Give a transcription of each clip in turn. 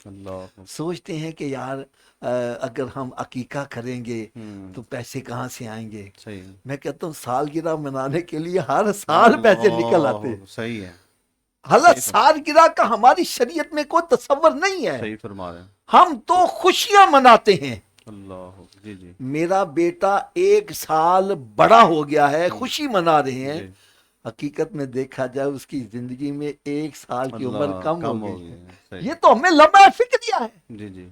اللہ سوچتے ہیں کہ یار اگر ہم عقیقہ کریں گے تو پیسے کہاں سے آئیں گے. صحیح. میں کہتا ہوں سالگرہ منانے کے لیے ہر سال پیسے نکل آتے ہیں. اللہ صحیح ہے. حالانکہ صحیح سالگرہ کا ہماری شریعت میں کوئی تصور نہیں ہے. صحیح فرما رہے ہیں. ہم تو خوشیاں مناتے ہیں. اللہ جی جی میرا بیٹا 1 سال بڑا ہو گیا ہے, خوشی منا رہے ہیں. جی. حقیقت میں دیکھا جائے اس کی زندگی میں 1 سال کی عمر اللہ کم ہو کم ہو گئی. گیا. صحیح. یہ تو ہمیں لمحہ فکریہ ہے. جی جی.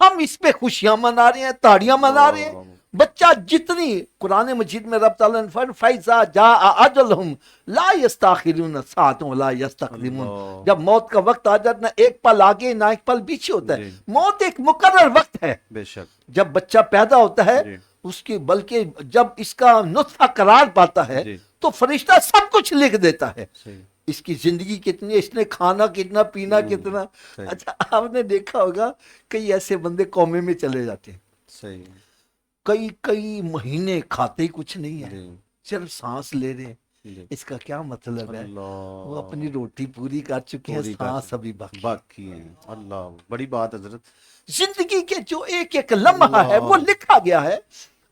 ہم اس پہ خوشیاں منا رہے ہیں, تاڑیاں منا رہے ہیں. اللہ بچہ جتنی قرآن مجید میں رب تعالیٰ نے فرمایا فَإِذَا جَاءَ أَجَلُهُمْ لَا يَسْتَأْخِرُونَ سَاعَةً وَلَا يَسْتَقْدِمُونَ. اللہ. جب موت کا وقت آ جاتا نہ ایک پل آگے نہ ایک پل پیچھے ہوتا ہے. جی. موت ایک مقرر وقت ہے. بے شک. جب بچہ پیدا ہوتا ہے جی اس کی, بلکہ جب اس کا نطفہ قرار پاتا ہے جی. تو فرشتہ سب کچھ لکھ دیتا ہے. صحیح. اس کی زندگی کتنی, اس نے کھانا کتنا, پینا کتنا. صحیح. اچھا آپ نے دیکھا ہوگا کئی ایسے بندے کومے میں چلے جاتے ہیں, صحیح. کئی کئی مہینے کھاتے ہی کچھ نہیں ہے, جی صرف سانس لے رہے ہیں. جی. اس کا کیا مطلب ہے؟ وہ اللہ اپنی روٹی پوری کر چکے ہیں, پوری کر سانس ابھی باقی. باقی ہیں. اللہ بڑی بات حضرت. زندگی کے جو ایک ایک لمحہ ہے وہ اللہ. لکھا گیا ہے.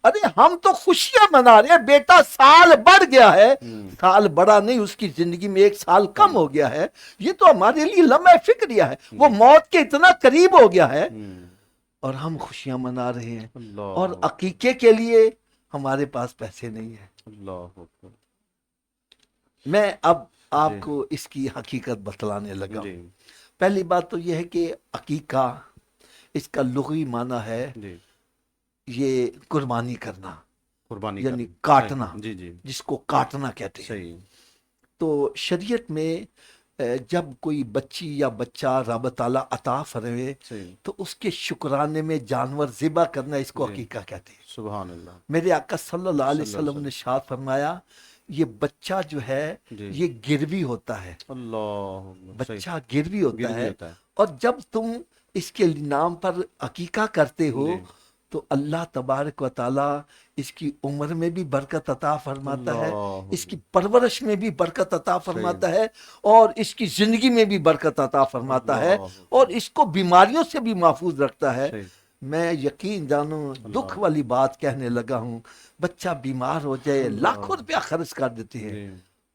ارے ہم تو خوشیاں منا رہے ہیں, بیٹا سال بڑھ گیا ہے. سال بڑا نہیں, اس کی زندگی میں 1 سال کم ہو گیا ہے. یہ تو ہمارے لیے لمحہ فکریہ ہے. وہ موت کے اتنا قریب ہو گیا ہے اور ہم خوشیاں منا رہے ہیں. اللہ اور عقیقے کے لیے ہمارے پاس پیسے نہیں ہیں. اللہ اکبر. میں اب آپ جی کو اس کی حقیقت بتلانے لگا ہوں. جی پہلی بات تو یہ ہے کہ عقیقہ اس کا لغوی معنی ہے جی. یہ قربانی کرنا, قربانی یعنی کرنا. کاٹنا, صحیح. جی جی. جس کو کاٹنا کہتے ہیں. صحیح. تو شریعت میں جب کوئی بچی یا بچہ رب تعالیٰ عطا فرمائے صحیح. تو اس کے شکرانے میں جانور ذبح کرنا, اس کو جی. عقیقہ کہتے ہیں. سبحان اللہ. میرے آقا صلی اللہ علیہ صلی اللہ وسلم علیہ نے ارشاد فرمایا یہ بچہ جو ہے جی. یہ گروی ہوتا ہے. اللہ صحیح. بچہ گروی ہوتا گروی ہے. ہوتا ہے. اور جب تم اس کے نام پر عقیقہ کرتے ہو جی. تو اللہ تبارک و تعالیٰ اس کی عمر میں بھی برکت عطا فرماتا ہے, اللہ اس کی پرورش میں بھی برکت عطا صحیح. فرماتا ہے, اور اس کی زندگی میں بھی برکت عطا فرماتا ہے, اللہ اور اس کو بیماریوں سے بھی محفوظ رکھتا ہے. صحیح. میں یقین جانوں دکھ اللہ. والی بات کہنے لگا ہوں, بچہ بیمار ہو جائے اللہ. لاکھوں روپیہ خرچ کر دیتے ہیں, جی.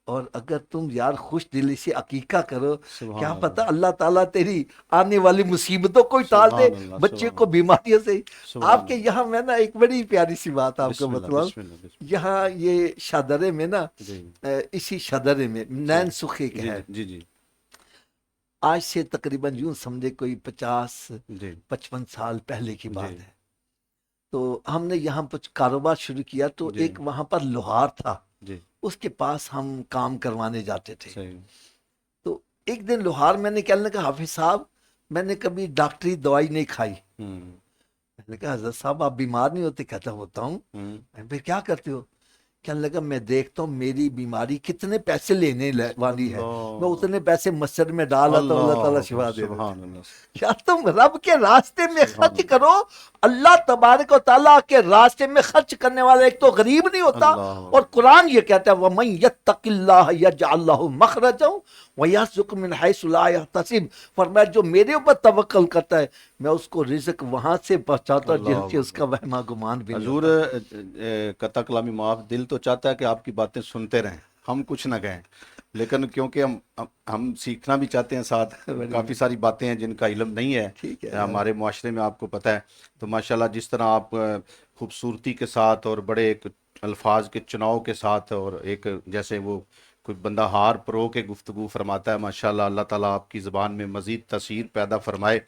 اور اگر تم یار خوش دلی سے عقیقہ کرو, سبحان کیا اللہ. پتہ اللہ تعالیٰ تیری آنے والی مصیبتوں کو ٹال دے, سبحان اللہ. بچے سبحان کو اللہ. بیماریوں سے. سبحان آپ کے اللہ. یہاں میں نا ایک بڑی پیاری سی بات آپ کو بسم اللہ بتلاؤں. بسم اللہ بسم یہاں یہ شادرے میں نا, اللہ. جی اسی شادرے میں نین سخی جی ہے, جی جی آج سے تقریباً یوں سمجھے کوئی 50-55 سال پہلے کی بات جی ہے. تو ہم نے یہاں کچھ کاروبار شروع کیا تو جی. ایک وہاں پر لوہار تھا, جی. اس کے پاس ہم کام کروانے جاتے تھے. صحیح. تو ایک دن لوہار میں نے کہنے لگا حافظ صاحب میں نے کبھی ڈاکٹری دوائی نہیں کھائی. میں نے کہا حضرت صاحب آپ بیمار نہیں ہوتے؟ کہتا ہوتا ہوں. میں پھر کیا کرتے ہو؟ کہنے لگا میں دیکھتا ہوں میری بیماری کتنے پیسے لینے والی ہے, میں اللہ. اتنے پیسے مسجد میں ڈالا تو اللہ تعالیٰ اللہ شفا دے دیتا. سبحان اللہ. کیا تم رب کے راستے میں سبحان خرچ اللہ. کرو. اللہ تبارک و تعالیٰ کے راستے میں خرچ کرنے والا ایک تو غریب نہیں ہوتا, اللہ. اور قرآن یہ کہتا ہے وَمَن يَتَّقِ اللَّهَ يَجْعَل لَّهُ مَخْرَجًا وَيَرْزُقْهُ مِنْ حَيْثُ لَا يَحْتَسِبُ. فرمایا جو میرے اوپر توکل کرتا ہے میں اس کو رزق وہاں سے پہنچاتا ہوں جن سے اس کا وہمہ گمان بھی نہیں حضور ہوتا. قطع کلامی معاف, دل تو چاہتا ہے کہ آپ کی باتیں سنتے رہیں, ہم کچھ نہ کہیں, لیکن کیونکہ ہم سیکھنا بھی چاہتے ہیں ساتھ, کافی ساری باتیں ہیں جن کا علم نہیں ہے ٹھیک ہے ہمارے معاشرے میں, آپ کو پتہ ہے. تو ماشاءاللہ جس طرح آپ خوبصورتی کے ساتھ اور بڑے ایک الفاظ کے چناؤ کے ساتھ, اور ایک جیسے وہ کوئی بندہ ہار پرو کے گفتگو فرماتا ہے, ماشاءاللہ اللہ تعالیٰ آپ کی زبان میں مزید تاثیر پیدا فرمائے.